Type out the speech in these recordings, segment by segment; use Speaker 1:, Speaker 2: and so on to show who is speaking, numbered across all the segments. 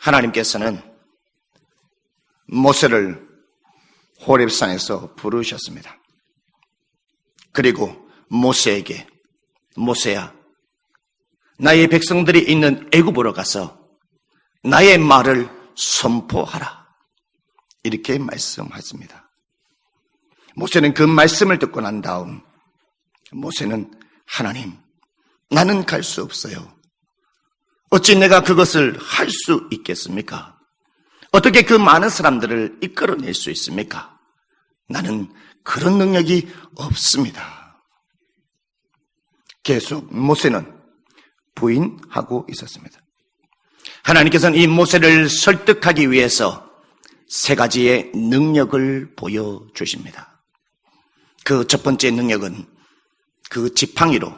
Speaker 1: 하나님께서는 모세를 호렙산에서 부르셨습니다. 그리고 모세에게 모세야, 나의 백성들이 있는 애굽으로 가서 나의 말을 선포하라, 이렇게 말씀하십니다. 모세는 그 말씀을 듣고 난 다음 모세는 하나님, 나는 갈 수 없어요. 어찌 내가 그것을 할 수 있겠습니까? 어떻게 그 많은 사람들을 이끌어낼 수 있습니까? 나는 그런 능력이 없습니다. 계속 모세는 부인하고 있었습니다. 하나님께서는 이 모세를 설득하기 위해서 세 가지의 능력을 보여주십니다. 그 첫 번째 능력은 그 지팡이로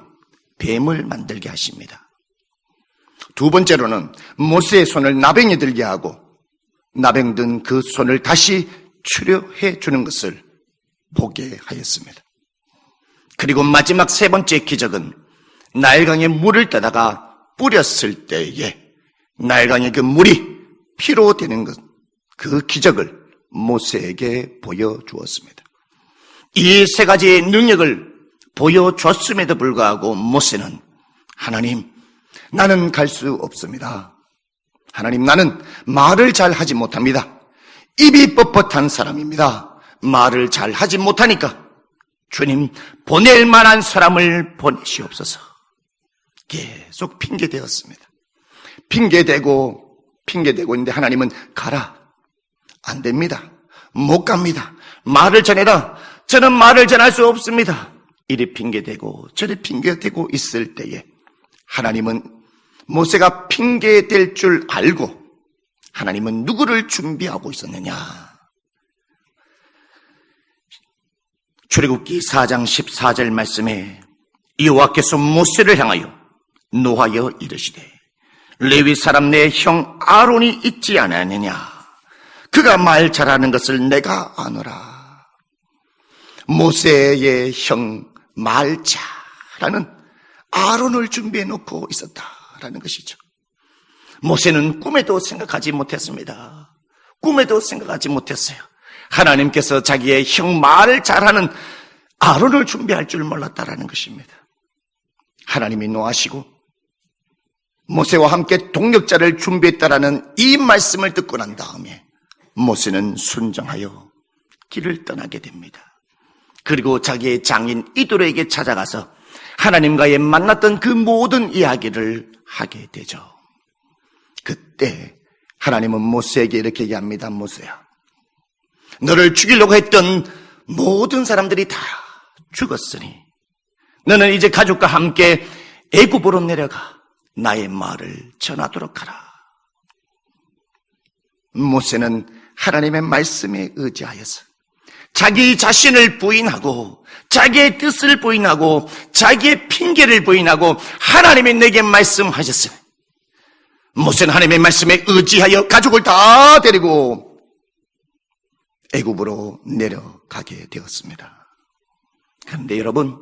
Speaker 1: 뱀을 만들게 하십니다. 두 번째로는 모세의 손을 나병에 들게 하고 나병 든 그 손을 다시 치료해 주는 것을 보게 하였습니다. 그리고 마지막 세 번째 기적은 나일강에 물을 떠다가 뿌렸을 때에 나일강의 그 물이 피로 되는 것, 그 기적을 모세에게 보여주었습니다. 이 세 가지의 능력을 보여줬음에도 불구하고 모세는 하나님, 나는 갈 수 없습니다. 하나님, 나는 말을 잘 하지 못합니다. 입이 뻣뻣한 사람입니다. 말을 잘 하지 못하니까 주님, 보낼 만한 사람을 보내시옵소서. 계속 핑계대었습니다. 핑계대고 있는데 하나님은 가라. 안 됩니다. 못 갑니다. 말을 전해라. 저는 말을 전할 수 없습니다. 이리 핑계대고 저리 핑계대고 있을 때에 하나님은 모세가 핑계댈 줄 알고 하나님은 누구를 준비하고 있었느냐? 출애굽기 4장 14절 말씀에 여호와께서 모세를 향하여 노하여 이르시되 레위 사람 내 형 아론이 있지 않았느냐? 그가 말 잘하는 것을 내가 아노라. 모세의 형 말 잘하는 아론을 준비해 놓고 있었다라는 것이죠. 모세는 꿈에도 생각하지 못했습니다. 꿈에도 생각하지 못했어요. 하나님께서 자기의 형 말을 잘하는 아론을 준비할 줄 몰랐다라는 것입니다. 하나님이 노하시고 모세와 함께 동력자를 준비했다라는 이 말씀을 듣고 난 다음에 모세는 순종하여 길을 떠나게 됩니다. 그리고 자기의 장인 이도로에게 찾아가서 하나님과의 만났던 그 모든 이야기를 하게 되죠. 그때 하나님은 모세에게 이렇게 얘기합니다. 모세야, 너를 죽이려고 했던 모든 사람들이 다 죽었으니 너는 이제 가족과 함께 애굽으로 내려가 나의 말을 전하도록 하라. 모세는 하나님의 말씀에 의지하여서 자기 자신을 부인하고 자기의 뜻을 부인하고 자기의 핑계를 부인하고 하나님이 내게 말씀하셨어요. 모세는 하나님의 말씀에 의지하여 가족을 다 데리고 애굽으로 내려가게 되었습니다. 그런데 여러분,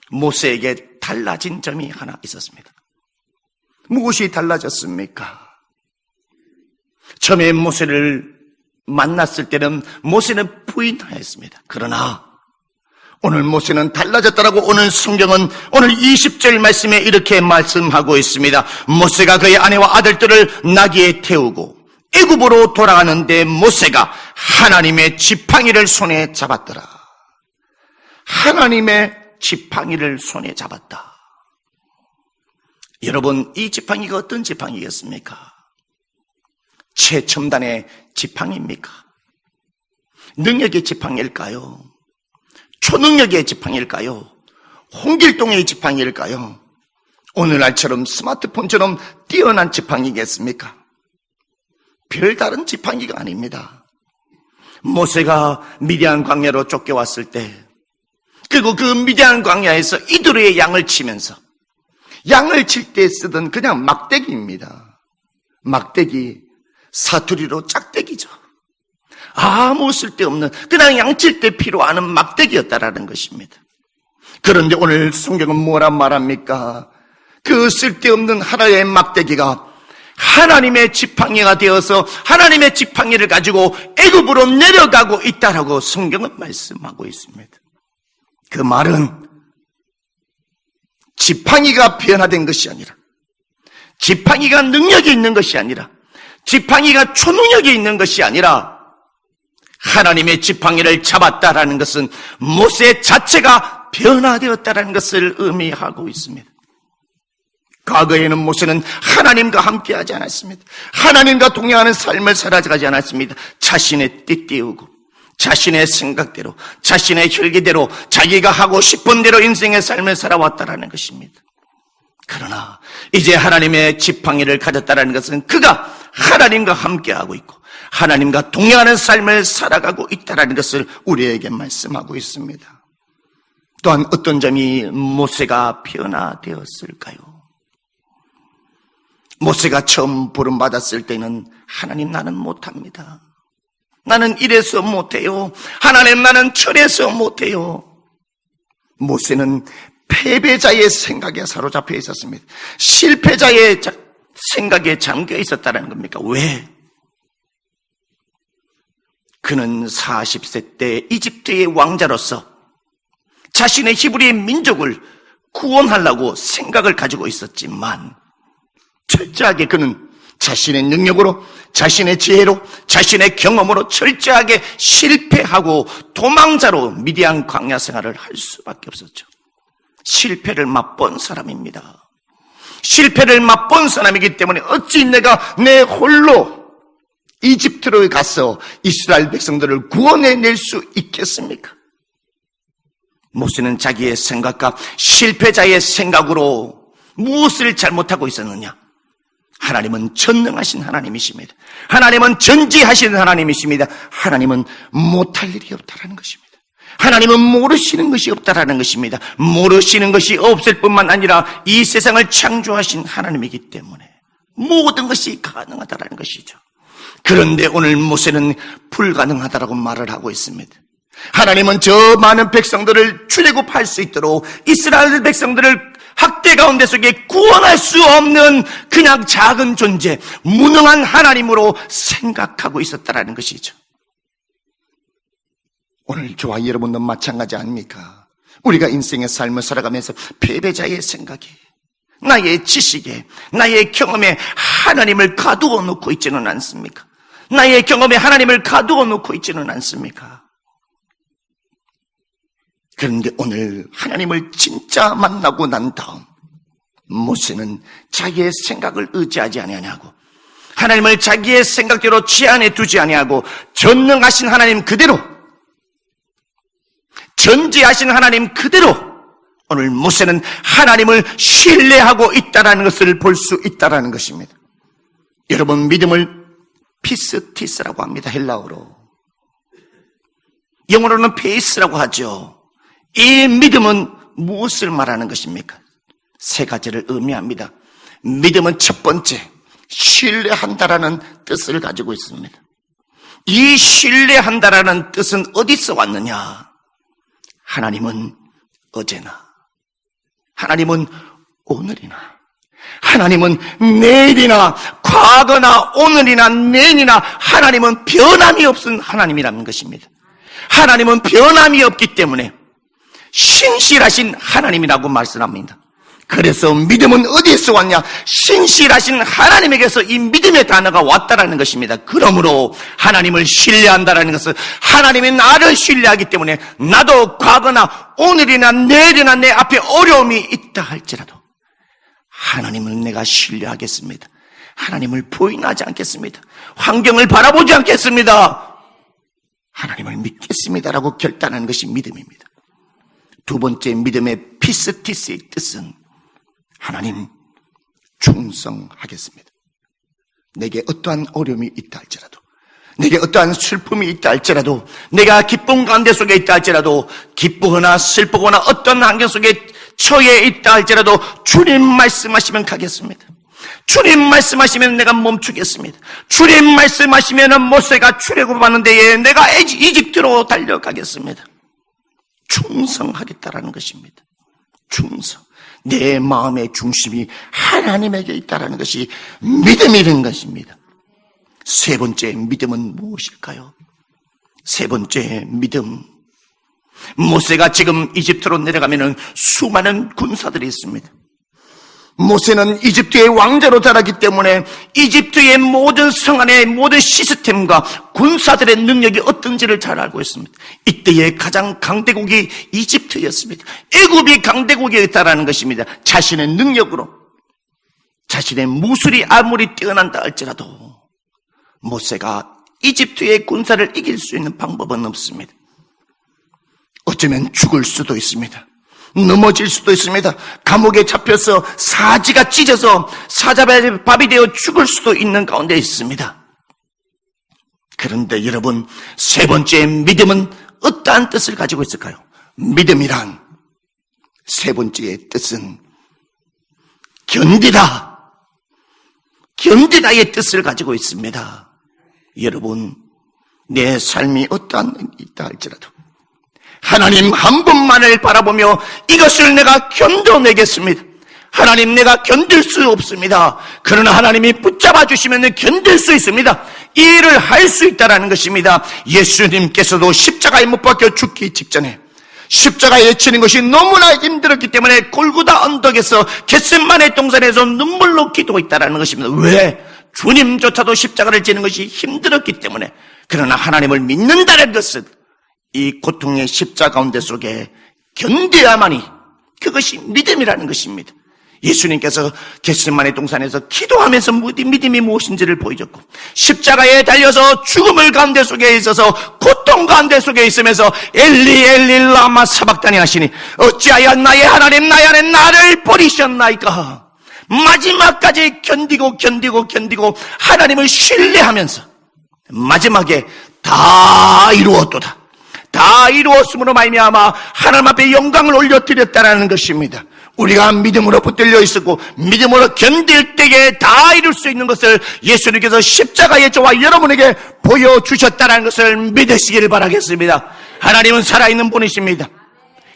Speaker 1: 모세에게 달라진 점이 하나 있었습니다. 무엇이 달라졌습니까? 처음에 모세를 만났을 때는 모세는 부인하였습니다. 그러나 오늘 모세는 달라졌다라고 오늘 성경은 오늘 20절 말씀에 이렇게 말씀하고 있습니다. 모세가 그의 아내와 아들들을 나귀에 태우고 애굽으로 돌아가는데 모세가 하나님의 지팡이를 손에 잡았더라. 하나님의 지팡이를 손에 잡았다. 여러분, 이 지팡이가 어떤 지팡이겠습니까? 최첨단의 지팡이입니까? 능력의 지팡이일까요? 초능력의 지팡이일까요? 홍길동의 지팡이일까요? 오늘날처럼 스마트폰처럼 뛰어난 지팡이겠습니까? 별다른 지팡이가 아닙니다. 모세가 미디안 광야로 쫓겨왔을 때, 그리고 그 미디안 광야에서 이도로의 양을 치면서 양을 칠 때 쓰던 그냥 막대기입니다. 막대기, 사투리로 짝대기죠. 아무 쓸데없는 그냥 양칠 때 필요하는 막대기였다라는 것입니다. 그런데 오늘 성경은 뭐라 말합니까? 그 쓸데없는 하나의 막대기가 하나님의 지팡이가 되어서 하나님의 지팡이를 가지고 애굽으로 내려가고 있다라고 성경은 말씀하고 있습니다. 그 말은 지팡이가 변화된 것이 아니라, 지팡이가 능력이 있는 것이 아니라, 지팡이가 초능력이 있는 것이 아니라 하나님의 지팡이를 잡았다라는 것은 모세 자체가 변화되었다라는 것을 의미하고 있습니다. 과거에는 모세는 하나님과 함께하지 않았습니다. 하나님과 동행하는 삶을 살아가지 않았습니다. 자신의 뜻대로, 자신의 생각대로, 자신의 혈기대로, 자기가 하고 싶은 대로 인생의 삶을 살아왔다라는 것입니다. 그러나 이제 하나님의 지팡이를 가졌다라는 것은 그가 하나님과 함께하고 있고 하나님과 동행하는 삶을 살아가고 있다라는 것을 우리에게 말씀하고 있습니다. 또한 어떤 점이 모세가 변화되었을까요? 모세가 처음 부름받았을 때는 하나님, 나는 못합니다. 나는 이래서 못해요. 하나님, 나는 저래서 못해요. 모세는 패배자의 생각에 사로잡혀 있었습니다. 실패자의 생각에 잠겨 있었다는 겁니까? 왜? 그는 40세 때 이집트의 왕자로서 자신의 히브리 민족을 구원하려고 생각을 가지고 있었지만 철저하게 그는 자신의 능력으로, 자신의 지혜로, 자신의 경험으로 철저하게 실패하고 도망자로 미디안 광야 생활을 할 수밖에 없었죠. 실패를 맛본 사람입니다. 실패를 맛본 사람이기 때문에 어찌 내가 내 홀로 이집트로 가서 이스라엘 백성들을 구원해낼 수 있겠습니까? 모세는 자기의 생각과 실패자의 생각으로 무엇을 잘못하고 있었느냐? 하나님은 전능하신 하나님이십니다. 하나님은 전지하신 하나님이십니다. 하나님은 못할 일이 없다라는 것입니다. 하나님은 모르시는 것이 없다라는 것입니다. 모르시는 것이 없을 뿐만 아니라 이 세상을 창조하신 하나님이기 때문에 모든 것이 가능하다라는 것이죠. 그런데 오늘 모세는 불가능하다라고 말을 하고 있습니다. 하나님은 저 많은 백성들을 출애굽할 수 있도록 이스라엘 백성들을 학대 가운데 속에 구원할 수 없는 그냥 작은 존재, 무능한 하나님으로 생각하고 있었다라는 것이죠. 오늘 저와 여러분도 마찬가지 아닙니까? 우리가 인생의 삶을 살아가면서 패배자의 생각에, 나의 지식에, 나의 경험에 하나님을 가두어 놓고 있지는 않습니까? 나의 경험에 하나님을 가두어 놓고 있지는 않습니까? 그런데 오늘 하나님을 진짜 만나고 난 다음 모세는 자기의 생각을 의지하지 아니하고 하나님을 자기의 생각대로 제한해 두지 아니하고 전능하신 하나님 그대로, 전지하신 하나님 그대로 오늘 모세는 하나님을 신뢰하고 있다는 것을 볼 수 있다는 것입니다. 여러분, 믿음을 피스티스라고 합니다. 헬라어로. 영어로는 페이스라고 하죠. 이 믿음은 무엇을 말하는 것입니까? 세 가지를 의미합니다. 믿음은 첫 번째, 신뢰한다라는 뜻을 가지고 있습니다. 이 신뢰한다라는 뜻은 어디서 왔느냐? 하나님은 어제나, 하나님은 오늘이나, 하나님은 내일이나, 과거나 오늘이나 내일이나 하나님은 변함이 없은 하나님이라는 것입니다. 하나님은 변함이 없기 때문에 신실하신 하나님이라고 말씀합니다. 그래서 믿음은 어디에서 왔냐? 신실하신 하나님에게서 이 믿음의 단어가 왔다라는 것입니다. 그러므로 하나님을 신뢰한다라는 것은 하나님이 나를 신뢰하기 때문에 나도 과거나 오늘이나 내일이나 내 앞에 어려움이 있다 할지라도 하나님을 내가 신뢰하겠습니다. 하나님을 부인하지 않겠습니다. 환경을 바라보지 않겠습니다. 하나님을 믿겠습니다라고 결단하는 것이 믿음입니다. 두 번째, 믿음의 피스티스의 뜻은 하나님 충성하겠습니다. 내게 어떠한 어려움이 있다 할지라도, 내게 어떠한 슬픔이 있다 할지라도, 내가 기쁨 가운데 속에 있다 할지라도, 기쁘거나 슬프거나 어떤 환경 속에 처해 있다 할지라도 주님 말씀하시면 가겠습니다. 주님 말씀하시면 내가 멈추겠습니다. 주님 말씀하시면 모세가 출애굽하는 데에 내가 이집트로 달려가겠습니다. 충성하겠다라는 것입니다. 충성, 내 마음의 중심이 하나님에게 있다는 것이 믿음이라는 것입니다. 세 번째 믿음은 무엇일까요? 세 번째 믿음. 모세가 지금 이집트로 내려가면은 수많은 군사들이 있습니다. 모세는 이집트의 왕자로 자랐기 때문에 이집트의 모든 성 안의 모든 시스템과 군사들의 능력이 어떤지를 잘 알고 있습니다. 이때의 가장 강대국이 이집트였습니다. 애굽이 강대국이었다라는 것입니다. 자신의 능력으로, 자신의 무술이 아무리 뛰어난다 할지라도 모세가 이집트의 군사를 이길 수 있는 방법은 없습니다. 어쩌면 죽을 수도 있습니다. 넘어질 수도 있습니다. 감옥에 잡혀서 사지가 찢어서 사자의 밥이 되어 죽을 수도 있는 가운데 있습니다. 그런데 여러분, 세 번째 믿음은 어떠한 뜻을 가지고 있을까요? 믿음이란 세 번째의 뜻은 견디다, 견디다의 뜻을 가지고 있습니다. 여러분, 내 삶이 어떠한 일이 있다 할지라도 하나님 한 분만을 바라보며 이것을 내가 견뎌내겠습니다. 하나님, 내가 견딜 수 없습니다. 그러나 하나님이 붙잡아 주시면 견딜 수 있습니다. 이 일을 할 수 있다는 것입니다. 예수님께서도 십자가에 못 박혀 죽기 직전에 십자가에 치는 것이 너무나 힘들었기 때문에 골고다 언덕에서 겟세마네 동산에서 눈물로 기도했다는 것입니다. 왜? 주님조차도 십자가를 지는 것이 힘들었기 때문에. 그러나 하나님을 믿는다는 것은 이 고통의 십자가 가운데 속에 견뎌야만이, 그것이 믿음이라는 것입니다. 예수님께서 겟세마네 동산에서 기도하면서 믿음이 무엇인지를 보여줬고, 십자가에 달려서 죽음을 가운데 속에 있어서 고통 가운데 속에 있으면서 엘리 엘리 라마 사박다니 하시니 어찌하여 나의 하나님 나의 하나님 나를 버리셨나이까. 마지막까지 견디고 하나님을 신뢰하면서 마지막에 다 이루었도다, 다 이루었음으로 말미암아 하나님 앞에 영광을 올려드렸다는 것입니다. 우리가 믿음으로 붙들려 있었고 믿음으로 견딜 때에 다 이룰 수 있는 것을 예수님께서 십자가의 저와 여러분에게 보여주셨다는 것을 믿으시기를 바라겠습니다. 하나님은 살아있는 분이십니다.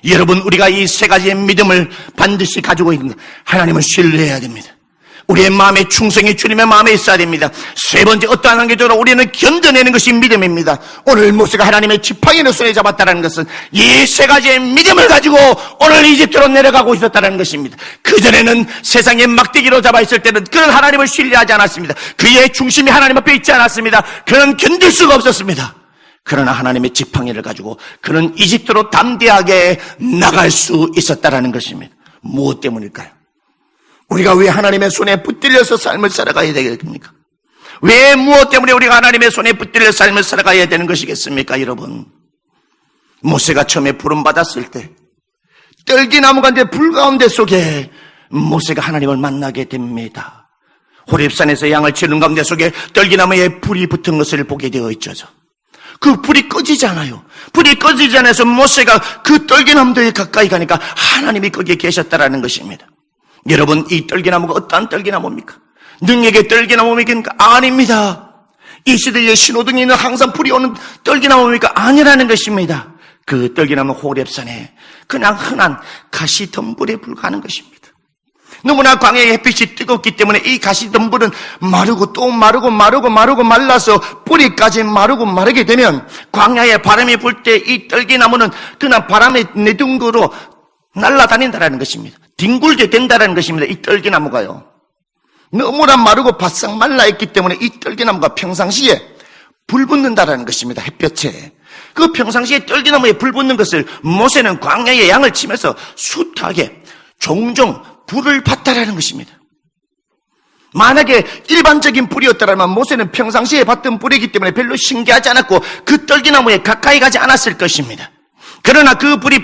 Speaker 1: 여러분, 우리가 이 세 가지의 믿음을 반드시 가지고 있는, 하나님을 신뢰해야 됩니다. 우리의 마음의 충성이 주님의 마음에 있어야 됩니다. 세 번째, 어떠한 관계적으로 우리는 견뎌내는 것이 믿음입니다. 오늘 모세가 하나님의 지팡이를 손에 잡았다는 것은 이 세 가지의 믿음을 가지고 오늘 이집트로 내려가고 있었다는 것입니다. 그전에는 세상의 막대기로 잡아 있을 때는 그는 하나님을 신뢰하지 않았습니다. 그의 중심이 하나님 앞에 있지 않았습니다. 그는 견딜 수가 없었습니다. 그러나 하나님의 지팡이를 가지고 그는 이집트로 담대하게 나갈 수 있었다는 것입니다. 무엇 때문일까요? 우리가 왜 하나님의 손에 붙들려서 삶을 살아가야 되겠습니까? 왜 무엇 때문에 우리가 하나님의 손에 붙들려 삶을 살아가야 되는 것이겠습니까, 여러분? 모세가 처음에 부름받았을 때 떨기나무 가운데 불 가운데 속에 모세가 하나님을 만나게 됩니다. 호렙산에서 양을 치는 가운데 속에 떨기나무에 불이 붙은 것을 보게 되어 있죠. 그 불이 꺼지지 않아요. 불이 꺼지지 않아서 모세가 그 떨기나무에 가까이 가니까 하나님이 거기에 계셨다라는 것입니다. 여러분, 이 떨기나무가 어떠한 떨기나무입니까? 능력의 떨기나무입니까? 아닙니다. 이 시대의 신호등에는 항상 불이 오는 떨기나무입니까? 아니라는 것입니다. 그 떨기나무 호렙산에 그냥 흔한 가시덤불에 불과하는 것입니다. 너무나 광야의 햇빛이 뜨겁기 때문에 이 가시덤불은 마르고 또 마르고 말라서 뿌리까지 마르고 마르게 되면 광야에 바람이 불 때 이 떨기나무는 그냥 바람의 내둥그로 날아다닌다는 것입니다. 뒹굴게 된다는 것입니다. 이 떨기나무가요. 너무나 마르고 바싹 말라있기 때문에 이 떨기나무가 평상시에 불 붙는다는 것입니다. 햇볕에. 그 평상시에 떨기나무에 불 붙는 것을 모세는 광야에 양을 치면서 숱하게 종종 불을 봤다라는 것입니다. 만약에 일반적인 불이었다면 모세는 평상시에 봤던 불이기 때문에 별로 신기하지 않았고 그 떨기나무에 가까이 가지 않았을 것입니다. 그러나 그 불이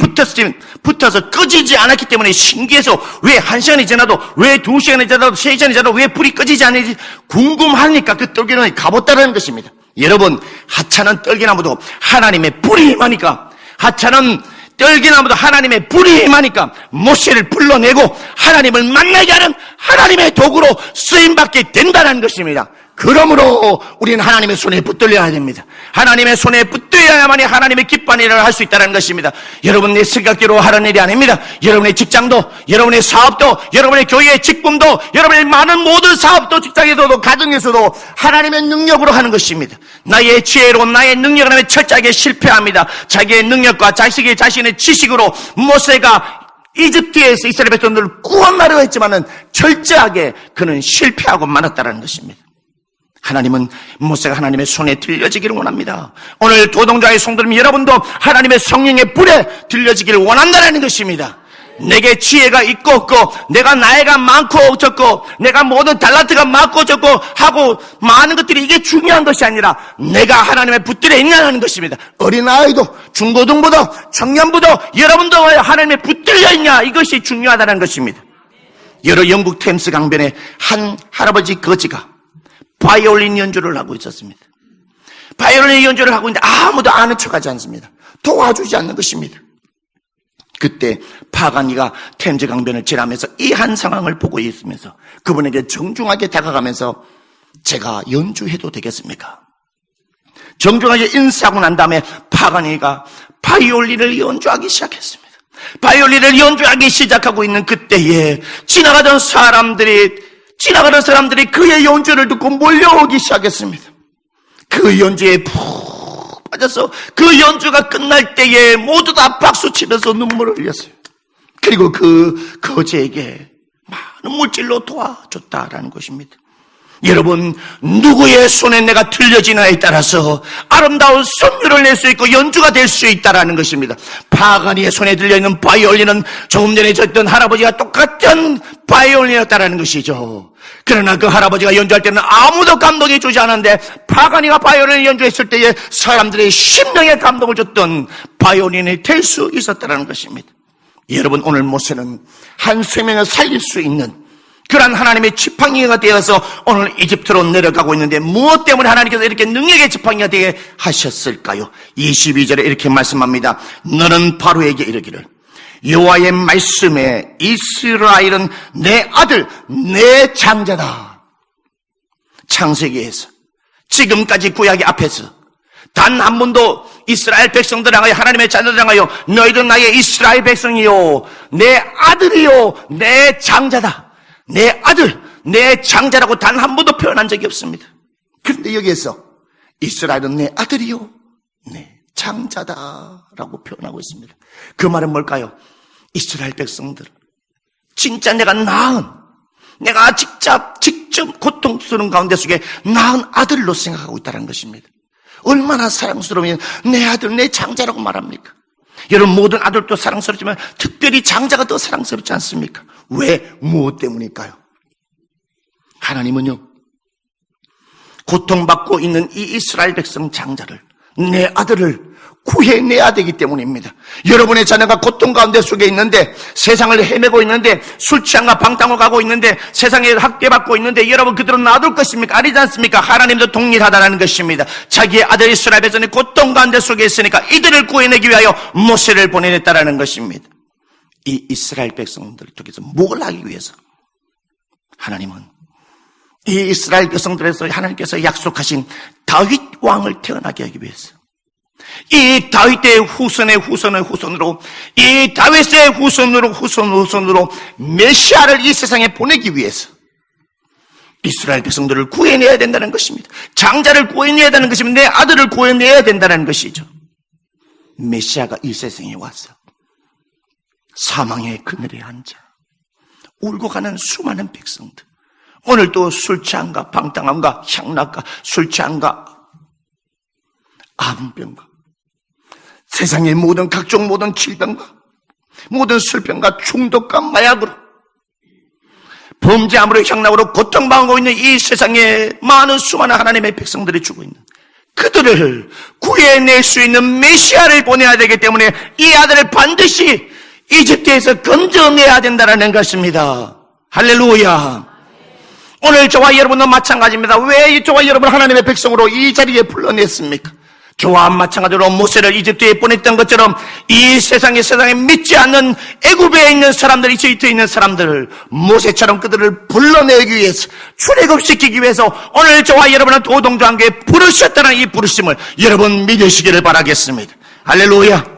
Speaker 1: 붙어서 꺼지지 않았기 때문에 신기해서 왜 1시간이 지나도, 왜 2시간이 지나도, 3시간이 지나도 왜 불이 꺼지지 않는지 궁금하니까 그 떨기나무에 가봤다는 것입니다. 여러분, 하찮은 떨기나무도 하나님의 불이 임하니까, 하찮은 떨기나무도 하나님의 불이 임하니까 모세를 불러내고 하나님을 만나게 하는 하나님의 도구로 쓰임받게 된다는 것입니다. 그러므로 우리는 하나님의 손에 붙들려야 됩니다. 하나님의 손에 붙들려야만이 하나님의 기뻐하는 일을 할 수 있다는 것입니다. 여러분, 내 생각대로 하는 일이 아닙니다. 여러분의 직장도, 여러분의 사업도, 여러분의 교회의 직분도, 여러분의 많은 모든 사업도, 직장에서도, 가정에서도 하나님의 능력으로 하는 것입니다. 나의 지혜로, 나의 능력을 하면 철저하게 실패합니다. 자기의 능력과 자신의 지식으로 모세가 이집트에서 이스라엘 백성들을 구원하려 했지만은 철저하게 그는 실패하고 말았다는 것입니다. 하나님은 모세가 하나님의 손에 들려지기를 원합니다. 오늘 도동자의 성도님 여러분도 하나님의 성령의 불에 들려지기를 원한다는 것입니다. 내게 지혜가 있고 없고, 내가 나이가 많고 적고, 내가 모든 달란트가 많고 적고 하고 많은 것들이 이게 중요한 것이 아니라 내가 하나님의 붙들에 있냐는 것입니다. 어린아이도, 중고등부도, 청년부도 여러분도 하나님의 붙들려 있냐, 이것이 중요하다는 것입니다. 여러 영국 템스 강변에 한 할아버지 거지가 바이올린 연주를 하고 있었습니다. 바이올린 연주를 하고 있는데 아무도 아는 척하지 않습니다. 도와주지 않는 것입니다. 그때 파가니가 템즈 강변을 지나면서 이 한 상황을 보고 있으면서 그분에게 정중하게 다가가면서 제가 연주해도 되겠습니까? 정중하게 인사하고 난 다음에 파가니가 바이올린을 연주하기 시작했습니다. 바이올린을 연주하기 시작하고 있는 그때에 지나가던 사람들이 그의 연주를 듣고 몰려오기 시작했습니다. 그 연주에 푹 빠져서 그 연주가 끝날 때에 모두 다 박수 치면서 눈물을 흘렸어요. 그리고 그 거지에게 많은 물질로 도와줬다라는 것입니다. 여러분, 누구의 손에 내가 들려지나에 따라서 아름다운 선율을 낼 수 있고 연주가 될 수 있다라는 것입니다. 파가니의 손에 들려있는 바이올린은 조금 전에 졌던 할아버지가 똑같은 바이올린이었다라는 것이죠. 그러나 그 할아버지가 연주할 때는 아무도 감동이 주지 않았는데 파가니가 바이올린을 연주했을 때에 사람들의 심령에 감동을 줬던 바이올린이 될 수 있었다는 것입니다. 여러분, 오늘 모세는 한 생명을 살릴 수 있는 그러한 하나님의 지팡이가 되어서 오늘 이집트로 내려가고 있는데 무엇 때문에 하나님께서 이렇게 능력의 지팡이가 되게 하셨을까요? 22절에 이렇게 말씀합니다. 너는 바로에게 이르기를 여호와의 말씀에 이스라엘은 내 아들 내 장자다. 창세기에서 지금까지 구약의 앞에서 단 한 번도 이스라엘 백성들 향하여 하나님의 자녀들 향하여 너희도 나의 이스라엘 백성이요 내 아들이요 내 장자다, 내 아들, 내 장자라고 단 한 번도 표현한 적이 없습니다. 그런데 여기에서 이스라엘은 내 아들이요 내 장자다라고 표현하고 있습니다. 그 말은 뭘까요? 이스라엘 백성들, 진짜 내가 내가 직접 고통스러운 가운데 속에 낳은 아들로 생각하고 있다는 것입니다. 얼마나 사랑스러우면 내 아들, 내 장자라고 말합니까? 여러분, 모든 아들도 사랑스럽지만 특별히 장자가 더 사랑스럽지 않습니까? 왜? 무엇 때문일까요? 하나님은요, 고통받고 있는 이 이스라엘 백성 장자를, 내 아들을 구해내야 되기 때문입니다. 여러분의 자녀가 고통 가운데 속에 있는데, 세상을 헤매고 있는데, 술 취함과 방탕을 가고 있는데, 세상에 학대받고 있는데, 여러분 그들은 놔둘 것입니까? 아니지 않습니까? 하나님도 동일하다는 것입니다. 자기의 아들 이스라엘 백성이 고통 가운데 속에 있으니까 이들을 구해내기 위하여 모세를 보내냈다라는 것입니다. 이 이스라엘 백성들 쪽에서 뭘 하기 위해서? 하나님은 이 이스라엘 백성들에서 하나님께서 약속하신 다윗 왕을 태어나게 하기 위해서, 이 다윗의 후손으로 이 다윗의 후손으로 메시아를 이 세상에 보내기 위해서 이스라엘 백성들을 구해내야 된다는 것입니다. 장자를 구해내야 되는 것입니다. 내 아들을 구해내야 된다는 것이죠. 메시아가 이 세상에 와서 사망의 그늘에 앉아 울고 가는 수많은 백성들, 오늘도 술 취함과 방탕함과 향락과 술 취함과 암병과 세상의 모든 각종 모든 질병과 모든 술병과 중독과 마약으로 범죄함으로 향락으로 고통당하고 있는 이 세상에 많은 수많은 하나님의 백성들이 죽고 있는 그들을 구해낼 수 있는 메시아를 보내야 되기 때문에 이 아들을 반드시 이집트에서 건져내야 된다는 것입니다. 할렐루야. 오늘 저와 여러분도 마찬가지입니다. 왜 저와 여러분 하나님의 백성으로 이 자리에 불러냈습니까? 저와 마찬가지로 모세를 이집트에 보냈던 것처럼 이 세상에 믿지 않는 애굽에 있는 사람들, 이집트에 있는 사람들을 모세처럼 그들을 불러내기 위해서, 출애굽시키기 위해서 오늘 저와 여러분은 도동조한교회에 부르셨다는 이 부르심을 여러분 믿으시기를 바라겠습니다. 할렐루야.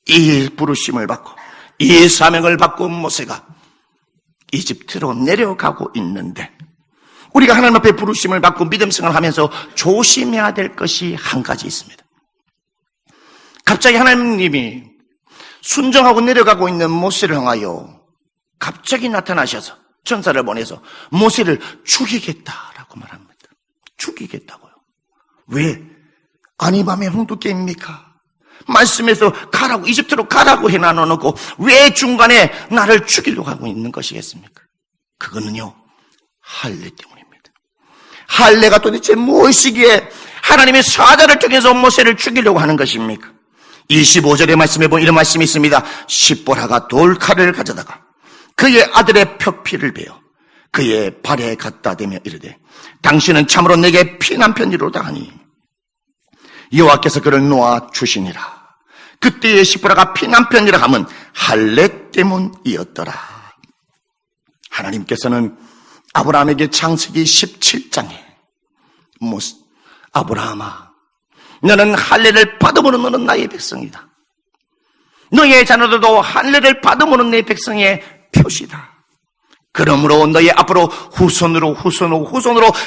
Speaker 1: 이 부르심을 받고 이 사명을 받고 모세가 이집트로 내려가고 있는데, 우리가 하나님 앞에 부르심을 받고 믿음 생활을 하면서 조심해야 될 것이 한 가지 있습니다. 갑자기 하나님이 순종하고 내려가고 있는 모세를 향하여 갑자기 나타나셔서 천사를 보내서 모세를 죽이겠다라고 말합니다. 죽이겠다고요. 왜? 아니 밤에 홍두깨입니까? 말씀에서 가라고, 이집트로 가라고 해놔놓고 왜 중간에 나를 죽이려고 하고 있는 것이겠습니까? 그거는요, 할례 때문입니다. 할례가 도대체 무엇이기에 하나님의 사자를 통해서 모세를 죽이려고 하는 것입니까? 25절의 말씀에 보면 이런 말씀이 있습니다. 십보라가 돌칼을 가져다가 그의 아들의 펴피를 베어 그의 발에 갖다 대며 이르되 당신은 참으로 내게 피난편이로다 하니 여호와께서 그를 놓아 주시니라. 그때의 십보라가 피난편이라 함은 할례 때문이었더라. 하나님께서는 아브라함에게 창세기 17장에 아브라함아, 너는 할례를 받음으로 너는 나의 백성이다. 너의 자녀들도 할례를 받음으로 내 백성의 표시다. 그러므로 너의 앞으로 후손으로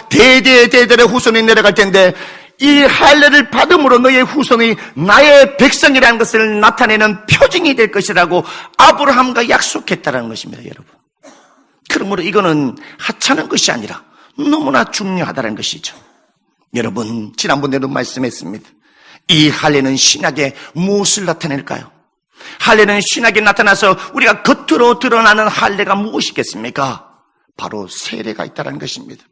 Speaker 1: 대대의 후손이 내려갈 텐데 이 할례를 받음으로 너의 후손이 나의 백성이라는 것을 나타내는 표징이 될 것이라고 아브라함과 약속했다는 것입니다, 여러분. 그러므로 이거는 하찮은 것이 아니라 너무나 중요하다는 것이죠. 여러분, 지난번에도 말씀했습니다. 이 할례는 신약에 무엇을 나타낼까요? 할례는 신약에 나타나서 우리가 겉으로 드러나는 할례가 무엇이겠습니까? 바로 세례가 있다는 것입니다.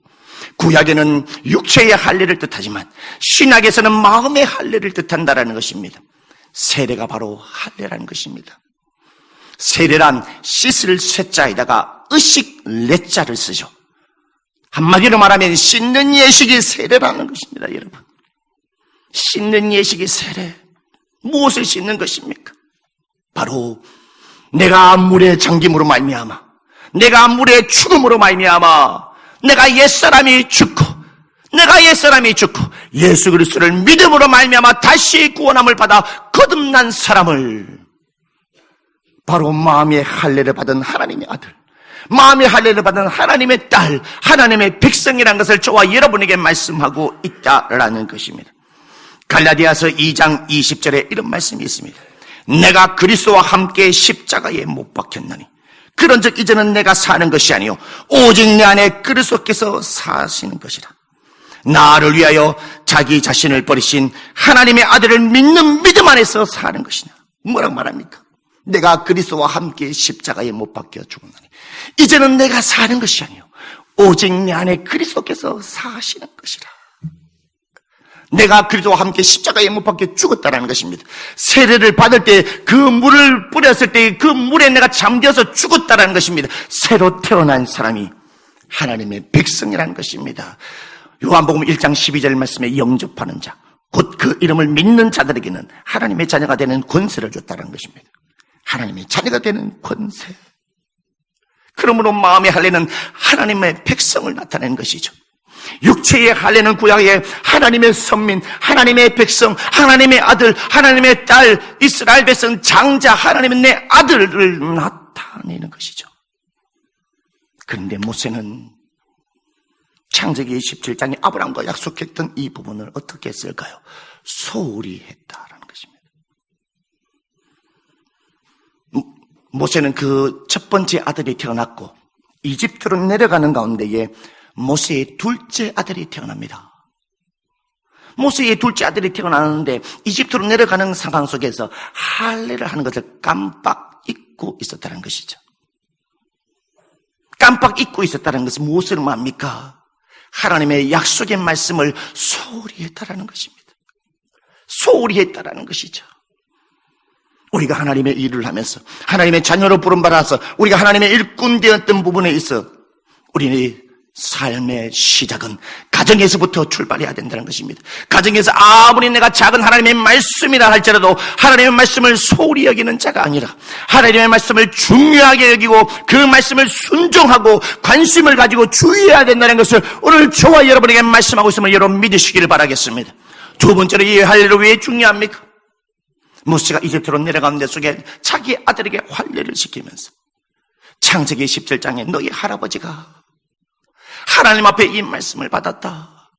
Speaker 1: 구약에는 육체의 할례를 뜻하지만 신약에서는 마음의 할례를 뜻한다는 것입니다. 세례가 바로 할례라는 것입니다. 세례란 씻을 쇠자에다가 의식 레자를 쓰죠. 한마디로 말하면 씻는 예식이 세례라는 것입니다, 여러분. 씻는 예식이 세례. 무엇을 씻는 것입니까? 바로 내가 물에 잠김으로 말미암아, 내가 물에 죽음으로 말미암아, 내가 옛사람이 죽고 예수 그리스도를 믿음으로 말미암아 다시 구원함을 받아 거듭난 사람을, 바로 마음의 할례를 받은 하나님의 아들, 마음의 할례를 받은 하나님의 딸, 하나님의 백성이라는 것을 저와 여러분에게 말씀하고 있다라는 것입니다. 갈라디아서 2장 20절에 이런 말씀이 있습니다. 내가 그리스도와 함께 십자가에 못 박혔나니 그런즉 이제는 내가 사는 것이 아니요 오직 내 안에 그리스도께서 사시는 것이라. 나를 위하여 자기 자신을 버리신 하나님의 아들을 믿는 믿음 안에서 사는 것이냐. 뭐라고 말합니까? 내가 그리스도와 함께 십자가에 못 박혀 죽었나니 이제는 내가 사는 것이 아니요 오직 내 안에 그리스도께서 사시는 것이라. 내가 그리스도와 함께 십자가에 못 박혀 죽었다는 것입니다. 세례를 받을 때 그 물을 뿌렸을 때 그 물에 내가 잠겨서 죽었다는 것입니다. 새로 태어난 사람이 하나님의 백성이라는 것입니다. 요한복음 1장 12절 말씀에 영접하는 자, 곧 그 이름을 믿는 자들에게는 하나님의 자녀가 되는 권세를 줬다는 것입니다. 하나님의 자녀가 되는 권세. 그러므로 마음의 할례는 하나님의 백성을 나타내는 것이죠. 육체의 할례는 구약의 하나님의 선민, 하나님의 백성, 하나님의 아들, 하나님의 딸, 이스라엘 백성, 장자, 하나님의 내 아들을 나타내는 것이죠. 그런데 모세는 창세기 17장에 아브라함과 약속했던 이 부분을 어떻게 했을까요? 소홀히 했다라는 것입니다. 모세는 그 첫 번째 아들이 태어났고 이집트로 내려가는 가운데에 모세의 둘째 아들이 태어납니다. 모세의 둘째 아들이 태어나는데 이집트로 내려가는 상황 속에서 할례를 하는 것을 깜빡 잊고 있었다는 것이죠. 깜빡 잊고 있었다는 것은 무엇을 말합니까? 하나님의 약속의 말씀을 소홀히 했다라는 것입니다. 소홀히 했다라는 것이죠. 우리가 하나님의 일을 하면서 하나님의 자녀로 부름받아서 우리가 하나님의 일꾼 되었던 부분에 있어 우리의 삶의 시작은 가정에서부터 출발해야 된다는 것입니다. 가정에서 아무리 내가 작은 하나님의 말씀이라 할지라도 하나님의 말씀을 소홀히 여기는 자가 아니라 하나님의 말씀을 중요하게 여기고 그 말씀을 순종하고 관심을 가지고 주의해야 된다는 것을 오늘 저와 여러분에게 말씀하고 있음을 여러분 믿으시기를 바라겠습니다. 두 번째로 이 할례를 왜 중요합니까? 모세가 이집트로 내려가는 데 속에 자기 아들에게 할례를 시키면서 창세기 17장에 너희 할아버지가 하나님 앞에 이 말씀을 받았다.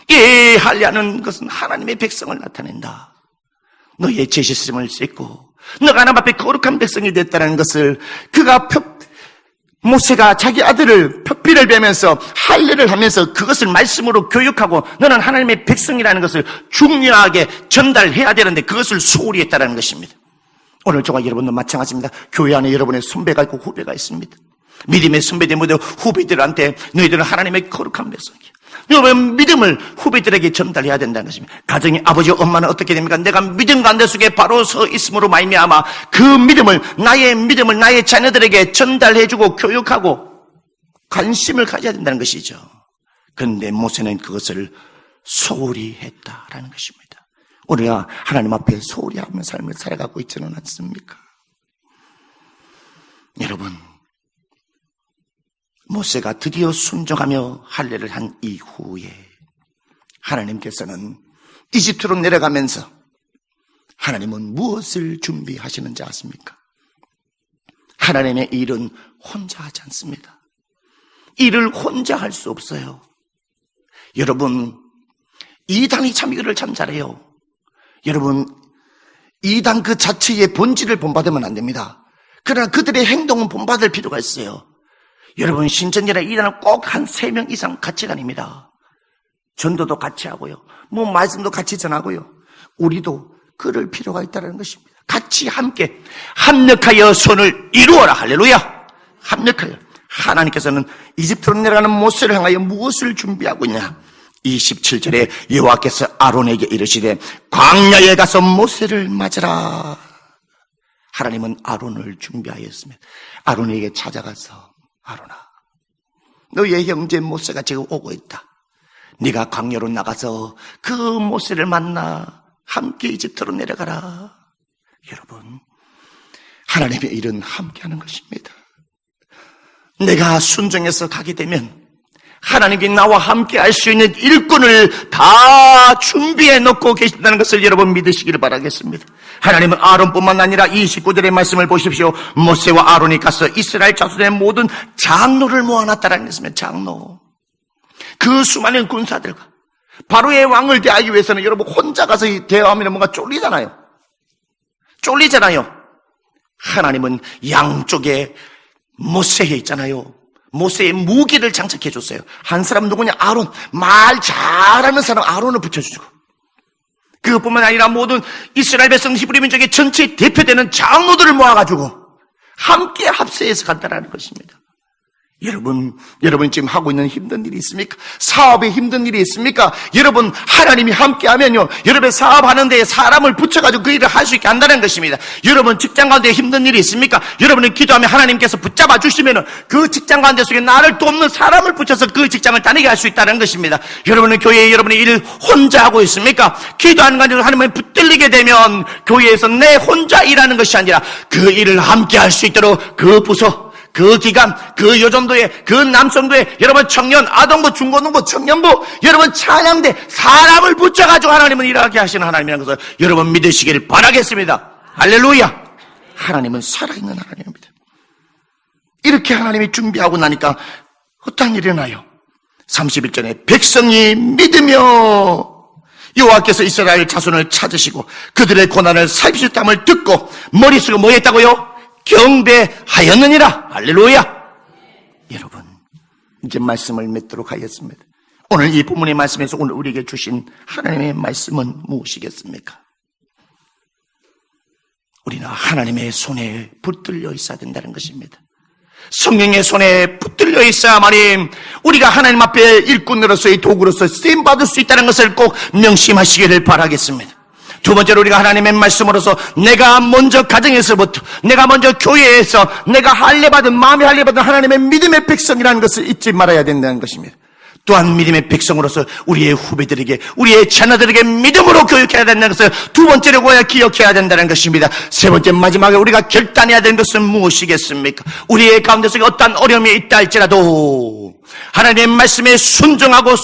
Speaker 1: 이 할례하는 것은 하나님의 백성을 나타낸다. 너희의 죄짓음을 씻고 너가 하나님 앞에 거룩한 백성이 됐다는 것을 모세가 자기 아들을 뼈피를 베면서 할례를 하면서 그것을 말씀으로 교육하고 너는 하나님의 백성이라는 것을 중요하게 전달해야 되는데 그것을 소홀히 했다는 것입니다. 오늘 저와 여러분도 마찬가지입니다. 교회 안에 여러분의 선배가 있고 후배가 있습니다. 믿음의 선배들 모두 후배들한테 너희들은 하나님의 거룩한 백성이야. 여러분 믿음을 후배들에게 전달해야 된다는 것입니다. 가정의 아버지 엄마는 어떻게 됩니까? 내가 믿음 가운데 속에 바로 서 있음으로 말미암아 그 믿음을 나의 자녀들에게 전달해주고 교육하고 관심을 가져야 된다는 것이죠. 그런데 모세는 그것을 소홀히 했다라는 것입니다. 우리가 하나님 앞에 소홀히 하며 삶을 살아가고 있지는 않습니까? 여러분, 모세가 드디어 순종하며 할례를 한 이후에 하나님께서는 이집트로 내려가면서 하나님은 무엇을 준비하시는지 아십니까? 하나님의 일은 혼자 하지 않습니다. 일을 혼자 할 수 없어요. 여러분, 이단이 참 이거를 참 잘해요. 여러분, 이단 그 자체의 본질을 본받으면 안 됩니다. 그러나 그들의 행동은 본받을 필요가 있어요. 여러분, 신천지나 이단은 꼭 한 3명 이상 같이 다닙니다. 전도도 같이 하고요. 말씀도 같이 전하고요. 우리도 그럴 필요가 있다는 것입니다. 같이 함께 합력하여 손을 이루어라. 할렐루야. 합력하여. 하나님께서는 이집트로 내려가는 모세를 향하여 무엇을 준비하고 있냐? 27절에 여호와께서 아론에게 이르시되 광야에 가서 모세를 맞으라. 하나님은 아론을 준비하였습니다. 아론에게 찾아가서 아론아, 너의 형제 모세가 지금 오고 있다. 네가 광야로 나가서 그 모세를 만나 함께 이집트로 내려가라. 여러분, 하나님의 일은 함께하는 것입니다. 내가 순종해서 가게 되면 하나님께 나와 함께 할 수 있는 일꾼을 다 준비해 놓고 계신다는 것을 여러분 믿으시기를 바라겠습니다. 하나님은 아론뿐만 아니라 29절의 말씀을 보십시오. 모세와 아론이 가서 이스라엘 자손의 모든 장로를 모아놨다는 것입니다. 장로. 그 수많은 군사들과 바로의 왕을 대하기 위해서는 여러분 혼자 가서 대화하면 뭔가 쫄리잖아요. 하나님은 양쪽에 모세에 있잖아요. 모세의 무기를 장착해 줬어요. 한 사람 누구냐? 아론. 말 잘하는 사람 아론을 붙여주고, 그것뿐만 아니라 모든 이스라엘 백성 히브리 민족의 전체 대표되는 장로들을 모아가지고 함께 합세해서 간다는 것입니다. 여러분 지금 하고 있는 힘든 일이 있습니까? 사업에 힘든 일이 있습니까? 여러분, 하나님이 함께하면요, 여러분 사업하는 데에 사람을 붙여가지고 그 일을 할 수 있게 한다는 것입니다. 여러분 직장 가운데 힘든 일이 있습니까? 여러분이 기도하면 하나님께서 붙잡아 주시면은 그 직장 가운데 속에 나를 돕는 사람을 붙여서 그 직장을 다니게 할 수 있다는 것입니다. 여러분은 교회에 여러분의 일을 혼자 하고 있습니까? 기도하는 가운데 하나님을 붙들리게 되면 교회에서 내 혼자 일하는 것이 아니라 그 일을 함께 할 수 있도록 그 부서, 그 기간, 그 여전도회, 그 남성도회, 여러분 청년, 아동부, 중고등부, 청년부, 여러분 찬양대, 사람을 붙여가지고 하나님은 일하게 하시는 하나님이라는 것을 여러분 믿으시기를 바라겠습니다. 할렐루야. 하나님은 살아있는 하나님입니다. 이렇게 하나님이 준비하고 나니까 어떤 일이 일어나요? 31절에 백성이 믿으며 여호와께서 이스라엘 자손을 찾으시고 그들의 고난을 살피셨다함을 듣고 머리 쓰고 뭐 했다고요? 경배하였느니라. 할렐루야. 여러분, 이제 말씀을 맺도록 하겠습니다. 오늘 이 본문의 말씀에서 오늘 우리에게 주신 하나님의 말씀은 무엇이겠습니까? 우리는 하나님의 손에 붙들려 있어야 된다는 것입니다. 성령의 손에 붙들려 있어야만이 우리가 하나님 앞에 일꾼으로서의 도구로서 쓰임받을 수 있다는 것을 꼭 명심하시기를 바라겠습니다. 두 번째로 우리가 하나님의 말씀으로서 내가 먼저 가정에서부터, 내가 먼저 교회에서 내가 할례받은, 마음의 할례받은 하나님의 믿음의 백성이라는 것을 잊지 말아야 된다는 것입니다. 또한 믿음의 백성으로서 우리의 후배들에게, 우리의 자녀들에게 믿음으로 교육해야 된다는 것을 두 번째로 기억해야 된다는 것입니다. 세 번째, 마지막에 우리가 결단해야 되는 것은 무엇이겠습니까? 우리의 가운데 속에 어떠한 어려움이 있다 할지라도 하나님의 말씀에 순종하고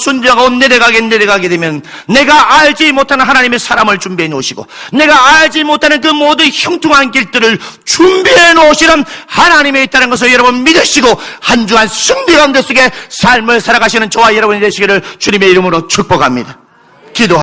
Speaker 1: 내려가게 되면 내가 알지 못하는 하나님의 사람을 준비해 놓으시고 내가 알지 못하는 그 모든 형통한 길들을 준비해 놓으시는 하나님이 있다는 것을 여러분 믿으시고 한 주한 승리 가운데 속에 삶을 살아가시는 저와 여러분이 되시기를 주님의 이름으로 축복합니다. 기도합니다.